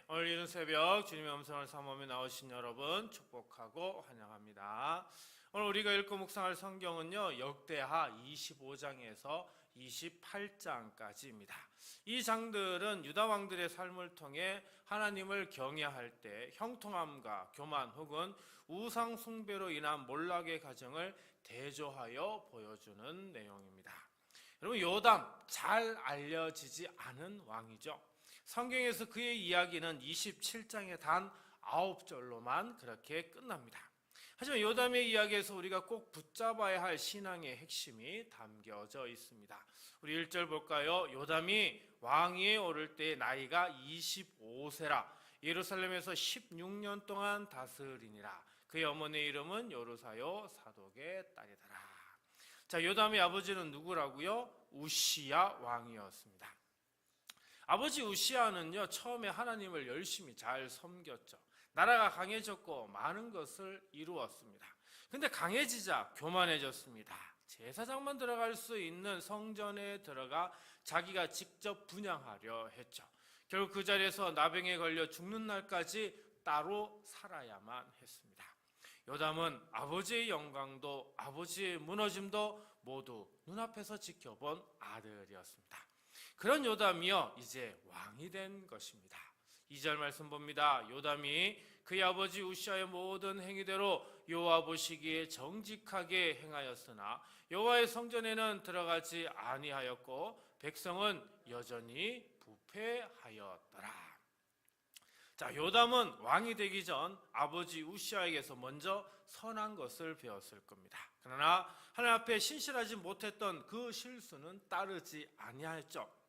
오늘 이른 새벽 주님의 음성을 사모하며 나오신 여러분 축복하고 환영합니다. 오늘 우리가 읽고 묵상할 성경은요, 역대하 25장에서 28장까지입니다. 이 장들은 유다 왕들의 삶을 통해 하나님을 경외할 때 형통함과 교만 혹은 우상 숭배로 인한 몰락의 과정을 대조하여 보여주는 내용입니다. 여러분, 요담 잘 알려지지 않은 왕이죠. 성경에서 그의 이야기는 27장에 단 9절로만 그렇게 끝납니다. 하지만 요담의 이야기에서 우리가 꼭 붙잡아야 할 신앙의 핵심이 담겨져 있습니다. 우리 1절 볼까요? 요담이 왕위에 오를 때 나이가 25세라 예루살렘에서 16년 동안 다스리니라. 그의 어머니의 이름은 요르사요 사독의 딸이더라. 자, 요담의 아버지는 누구라고요? 우시야 왕이었습니다. 아버지 우시야는요, 처음에 하나님을 열심히 잘 섬겼죠. 나라가 강해졌고 많은 것을 이루었습니다. 근데 강해지자 교만해졌습니다. 제사장만 들어갈 수 있는 성전에 들어가 자기가 직접 분향하려 했죠. 결국 그 자리에서 나병에 걸려 죽는 날까지 따로 살아야만 했습니다. 요담은 아버지의 영광도 아버지의 무너짐도 모두 눈앞에서 지켜본 아들이었습니다. 그런 요담이요, 이제 왕이 된 것입니다. 2절 말씀 봅니다. 요담이 그의 아버지 우시아의 모든 행위대로 여호와 보시기에 정직하게 행하였으나 여호와의 성전에는 들어가지 아니하였고 백성은 여전히 부패하였더라. 자, 요담은 왕이 되기 전 아버지 우시아에게서 먼저 선한 것을 배웠을 겁니다. 그러나 하나님 앞에 신실하지 못했던 그 실수는 따르지 아니하였죠.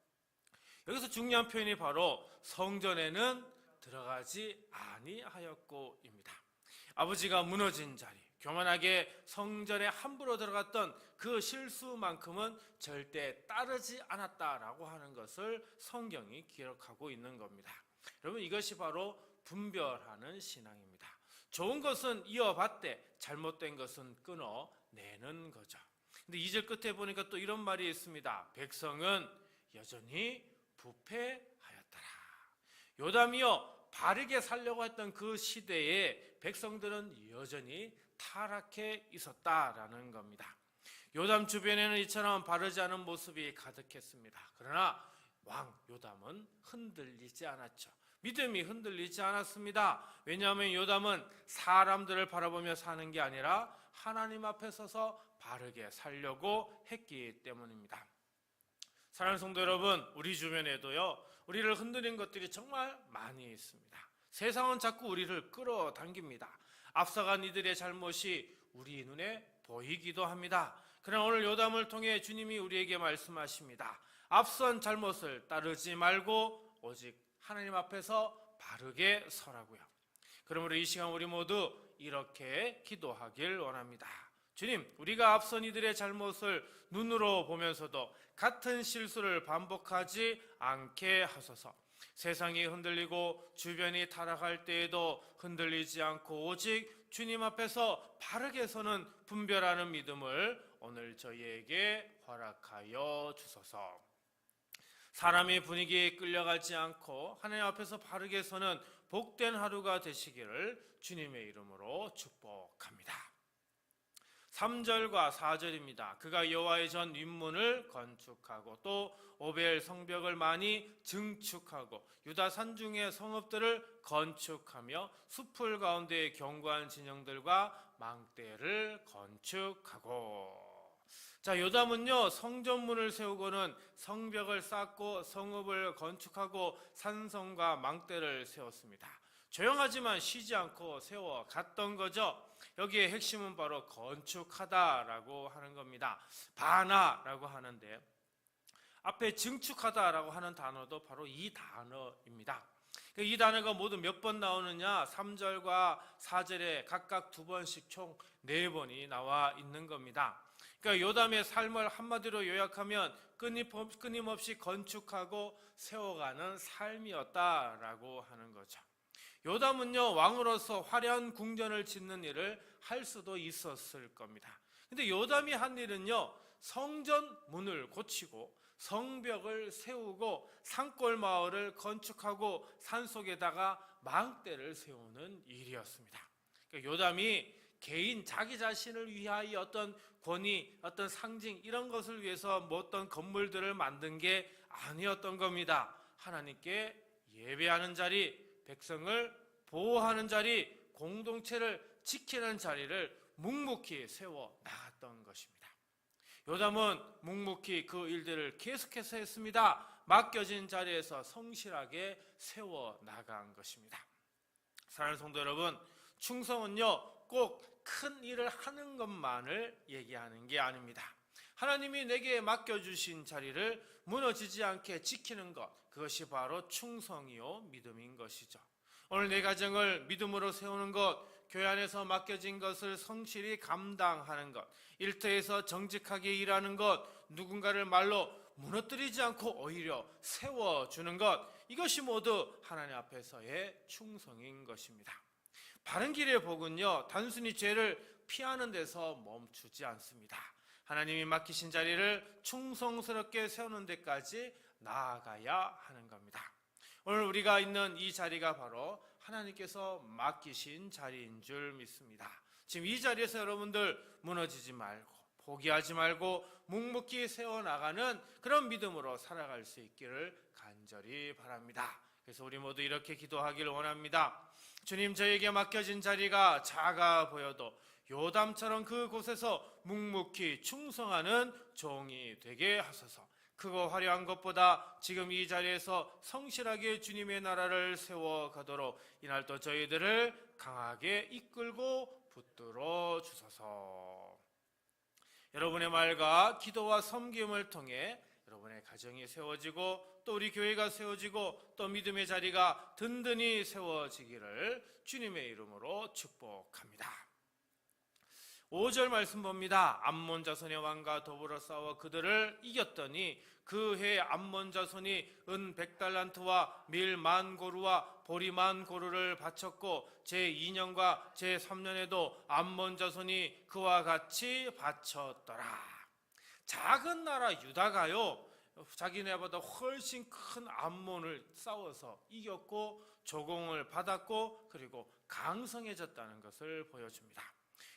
여기서 중요한 표현이 바로 성전에는 들어가지 아니하였고입니다. 아버지가 무너진 자리, 교만하게 성전에 함부로 들어갔던 그 실수만큼은 절대 따르지 않았다라고 하는 것을 성경이 기록하고 있는 겁니다. 여러분, 이것이 바로 분별하는 신앙입니다. 좋은 것은 이어받되 잘못된 것은 끊어내는 거죠. 근데 2절 끝에 보니까 또 이런 말이 있습니다. 백성은 여전히 부패하였더라. 요담이요, 바르게 살려고 했던 그 시대에 백성들은 여전히 타락해 있었다라는 겁니다. 요담 주변에는 이처럼 바르지 않은 모습이 가득했습니다. 그러나 왕 요담은 흔들리지 않았죠. 믿음이 흔들리지 않았습니다. 왜냐하면 요담은 사람들을 바라보며 사는 게 아니라 하나님 앞에 서서 바르게 살려고 했기 때문입니다. 사랑하는 성도 여러분, 우리 주변에도요, 우리를 흔드는 것들이 정말 많이 있습니다. 세상은 자꾸 우리를 끌어당깁니다. 앞서간 이들의 잘못이 우리 눈에 보이기도 합니다. 그러나 오늘 요담을 통해 주님이 우리에게 말씀하십니다. 앞선 잘못을 따르지 말고 오직 하나님 앞에서 바르게 서라고요. 그러므로 이 시간 우리 모두 이렇게 기도하길 원합니다. 주님, 우리가 앞선 이들의 잘못을 눈으로 보면서도 같은 실수를 반복하지 않게 하소서. 세상이 흔들리고 주변이 타락할 때에도 흔들리지 않고 오직 주님 앞에서 바르게 서는 분별하는 믿음을 오늘 저희에게 허락하여 주소서. 사람의 분위기에 끌려가지 않고 하나님 앞에서 바르게 서는 복된 하루가 되시기를 주님의 이름으로 축복합니다. 3절과 4절입니다. 그가 여호와의 전 윗문을 건축하고 또 오벨 성벽을 많이 증축하고 유다 산중의 성읍들을 건축하며 숲풀 가운데의 견고한 진영들과 망대를 건축하고. 자, 요담은요, 성전문을 세우고는 성벽을 쌓고 성읍을 건축하고 산성과 망대를 세웠습니다. 조용하지만 쉬지 않고 세워갔던 거죠. 여기에 핵심은 바로 건축하다라고 하는 겁니다. 바나라고 하는데 앞에 증축하다라고 하는 단어도 바로 이 단어입니다. 이 단어가 모두 몇 번 나오느냐? 3절과 4절에 각각 2번씩 총 4번이 나와 있는 겁니다. 그러니까 요담의 삶을 한마디로 요약하면 끊임없이 건축하고 세워가는 삶이었다라고 하는 거죠. 요담은요, 왕으로서 화려한 궁전을 짓는 일을 할 수도 있었을 겁니다. 근데 요담이 한 일은요, 성전 문을 고치고 성벽을 세우고 산골 마을을 건축하고 산속에다가 망대를 세우는 일이었습니다. 그러니까 요담이 개인 자기 자신을 위하여 어떤 권위, 어떤 상징 이런 것을 위해서 뭐 어떤 건물들을 만든 게 아니었던 겁니다. 하나님께 예배하는 자리, 백성을 보호하는 자리, 공동체를 지키는 자리를 묵묵히 세워 나갔던 것입니다. 요담은 묵묵히 그 일들을 계속해서 했습니다. 맡겨진 자리에서 성실하게 세워 나간 것입니다. 사랑하는 성도 여러분, 충성은요 꼭 큰 일을 하는 것만을 얘기하는 게 아닙니다. 하나님이 내게 맡겨주신 자리를 무너지지 않게 지키는 것, 그것이 바로 충성이요 믿음인 것이죠. 오늘 내 가정을 믿음으로 세우는 것, 교회 안에서 맡겨진 것을 성실히 감당하는 것, 일터에서 정직하게 일하는 것, 누군가를 말로 무너뜨리지 않고 오히려 세워주는 것, 이것이 모두 하나님 앞에서의 충성인 것입니다. 바른 길의 복은요 단순히 죄를 피하는 데서 멈추지 않습니다. 하나님이 맡기신 자리를 충성스럽게 세우는 데까지 나아가야 하는 겁니다. 오늘 우리가 있는 이 자리가 바로 하나님께서 맡기신 자리인 줄 믿습니다. 지금 이 자리에서 여러분들 무너지지 말고 포기하지 말고 묵묵히 세워나가는 그런 믿음으로 살아갈 수 있기를 간절히 바랍니다. 그래서 우리 모두 이렇게 기도하기를 원합니다. 주님, 저에게 맡겨진 자리가 작아 보여도 요담처럼 그곳에서 묵묵히 충성하는 종이 되게 하소서. 크고 화려한 것보다 지금 이 자리에서 성실하게 주님의 나라를 세워가도록 이날도 저희들을 강하게 이끌고 붙들어 주소서. 여러분의 말과 기도와 섬김을 통해 여러분의 가정이 세워지고 또 우리 교회가 세워지고 또 믿음의 자리가 든든히 세워지기를 주님의 이름으로 축복합니다. 5절 말씀 봅니다. 암몬 자손의 왕과 더불어 싸워 그들을 이겼더니 그 해 암몬 자손이 은 100달란트와 밀 10,000고루와 보리 10,000고루를 바쳤고 제2년과 제3년에도 암몬 자손이 그와 같이 바쳤더라. 작은 나라 유다가요 자기네보다 훨씬 큰 암몬을 싸워서 이겼고 조공을 받았고 그리고 강성해졌다는 것을 보여줍니다.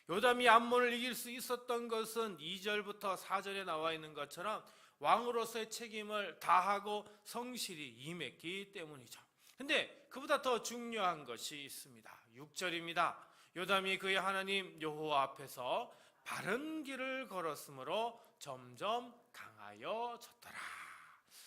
요담이 암몬을 이길 수 있었던 것은 2절부터 4절에 나와 있는 것처럼 왕으로서의 책임을 다하고 성실히 임했기 때문이죠. 근데 그보다 더 중요한 것이 있습니다. 6절입니다. 요담이 그의 하나님 여호와 앞에서 바른 길을 걸었으므로 점점 강하여졌더라.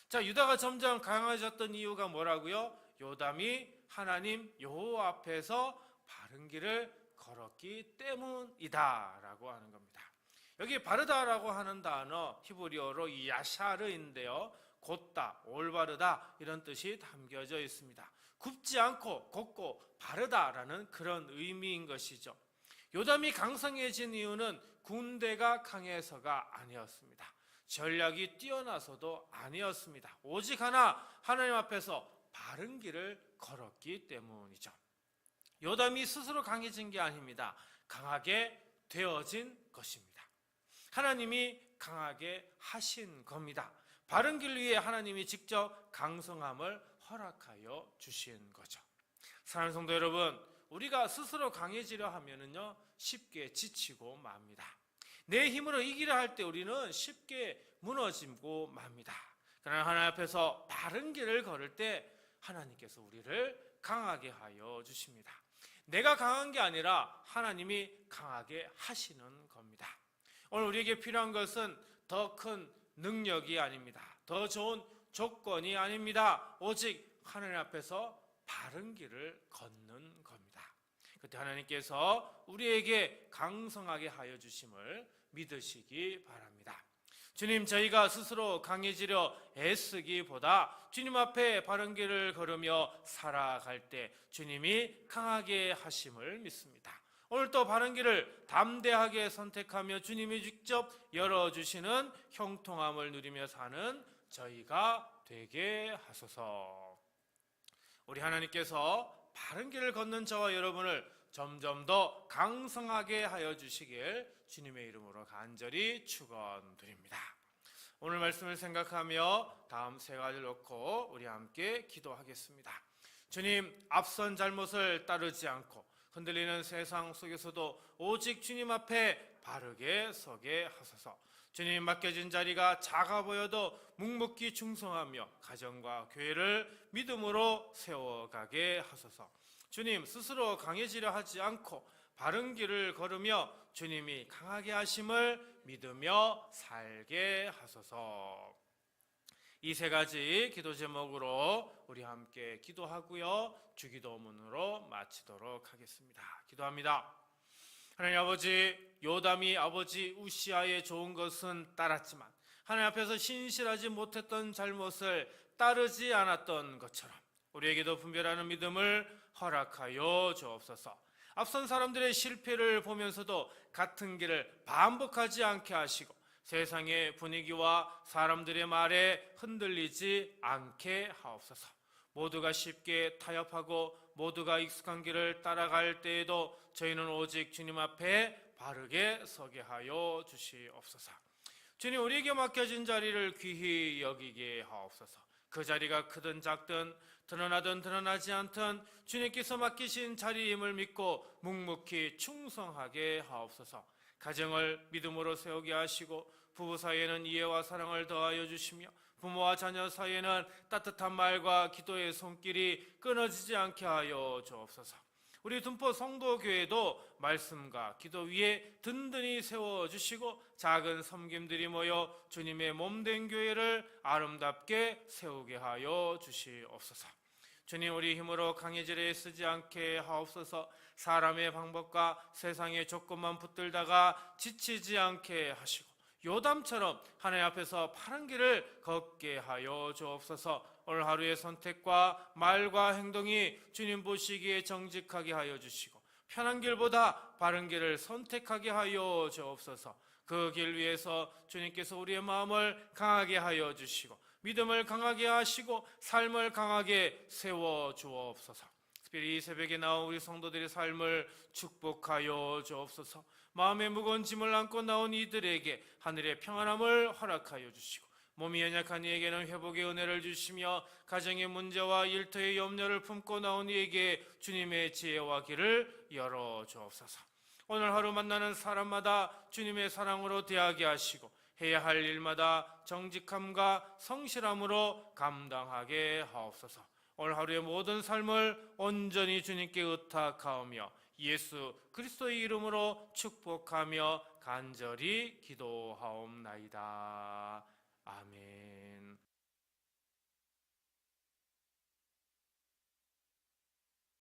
자, 유다가 점점 강해졌던 이유가 뭐라고요? 요담이 하나님 여호와 앞에서 바른 길을 걸었기 때문이다 라고 하는 겁니다. 여기 바르다라고 하는 단어 히브리어로 이 야샤르인데요, 곧다, 올바르다 이런 뜻이 담겨져 있습니다. 굽지 않고 곧고 바르다라는 그런 의미인 것이죠. 요담이 강성해진 이유는 군대가 강해서가 아니었습니다. 전략이 뛰어나서도 아니었습니다. 오직 하나, 하나님 앞에서 바른 길을 걸었기 때문이죠. 요담이 스스로 강해진 게 아닙니다. 강하게 되어진 것입니다. 하나님이 강하게 하신 겁니다. 바른 길 위에 하나님이 직접 강성함을 허락하여 주신 거죠. 사랑하는 성도 여러분, 우리가 스스로 강해지려 하면은요 쉽게 지치고 맙니다. 내 힘으로 이기려 할 때 우리는 쉽게 무너지고 맙니다. 그러나 하나님 앞에서 바른 길을 걸을 때 하나님께서 우리를 강하게 하여 주십니다. 내가 강한 게 아니라 하나님이 강하게 하시는 겁니다. 오늘 우리에게 필요한 것은 더 큰 능력이 아닙니다. 더 좋은 조건이 아닙니다. 오직 하나님 앞에서 바른 길을 걷는 겁니다. 그때 하나님께서 우리에게 강성하게 하여 주심을 믿으시기 바랍니다. 주님, 저희가 스스로 강해지려 애쓰기보다 주님 앞에 바른 길을 걸으며 살아갈 때 주님이 강하게 하심을 믿습니다. 오늘 또 바른 길을 담대하게 선택하며 주님이 직접 열어주시는 형통함을 누리며 사는 저희가 되게 하소서. 우리 하나님께서 바른 길을 걷는 저와 여러분을 점점 더 강성하게 하여 주시길 주님의 이름으로 간절히 축원드립니다. 오늘 말씀을 생각하며 다음 세 가지를 놓고 우리 함께 기도하겠습니다. 주님, 앞선 잘못을 따르지 않고 흔들리는 세상 속에서도 오직 주님 앞에 바르게 서게 하소서. 주님, 맡겨진 자리가 작아 보여도 묵묵히 충성하며 가정과 교회를 믿음으로 세워가게 하소서. 주님, 스스로 강해지려 하지 않고 바른 길을 걸으며 주님이 강하게 하심을 믿으며 살게 하소서. 이 세 가지 기도 제목으로 우리 함께 기도하고요, 주기도문으로 마치도록 하겠습니다. 기도합니다. 하나님 아버지, 요담이 아버지 우시아의 좋은 것은 따랐지만 하나님 앞에서 신실하지 못했던 잘못을 따르지 않았던 것처럼 우리에게도 분별하는 믿음을 허락하여 주옵소서. 앞선 사람들의 실패를 보면서도 같은 길을 반복하지 않게 하시고 세상의 분위기와 사람들의 말에 흔들리지 않게 하옵소서. 모두가 쉽게 타협하고 모두가 익숙한 길을 따라갈 때에도 저희는 오직 주님 앞에 바르게 서게 하여 주시옵소서. 주님, 우리에게 맡겨진 자리를 귀히 여기게 하옵소서. 그 자리가 크든 작든 드러나든 드러나지 않든 주님께서 맡기신 자리임을 믿고 묵묵히 충성하게 하옵소서. 가정을 믿음으로 세우게 하시고 부부 사이에는 이해와 사랑을 더하여 주시며 부모와 자녀 사이에는 따뜻한 말과 기도의 손길이 끊어지지 않게 하여 주옵소서. 우리 둔포 성도교회도 말씀과 기도 위에 든든히 세워주시고 작은 섬김들이 모여 주님의 몸된 교회를 아름답게 세우게 하여 주시옵소서. 주님, 우리 힘으로 강해지려 애쓰지 않게 하옵소서. 사람의 방법과 세상의 조건만 붙들다가 지치지 않게 하시고 요담처럼 하나님 앞에서 바른 길을 걷게 하여 주옵소서. 오늘 하루의 선택과 말과 행동이 주님 보시기에 정직하게 하여 주시고 편한 길보다 바른 길을 선택하게 하여 주옵소서. 그 길 위에서 주님께서 우리의 마음을 강하게 하여 주시고 믿음을 강하게 하시고 삶을 강하게 세워 주옵소서. 특별히 이 새벽에 나온 우리 성도들의 삶을 축복하여 주옵소서. 마음의 무거운 짐을 안고 나온 이들에게 하늘의 평안함을 허락하여 주시고 몸이 연약한 이에게는 회복의 은혜를 주시며 가정의 문제와 일터의 염려를 품고 나온 이에게 주님의 지혜와 길을 열어 주옵소서. 오늘 하루 만나는 사람마다 주님의 사랑으로 대하게 하시고 해야 할 일마다 정직함과 성실함으로 감당하게 하옵소서. 오늘 하루의 모든 삶을 온전히 주님께 의탁하오며 예수 그리스도의 이름으로 축복하며 간절히 기도하옵나이다.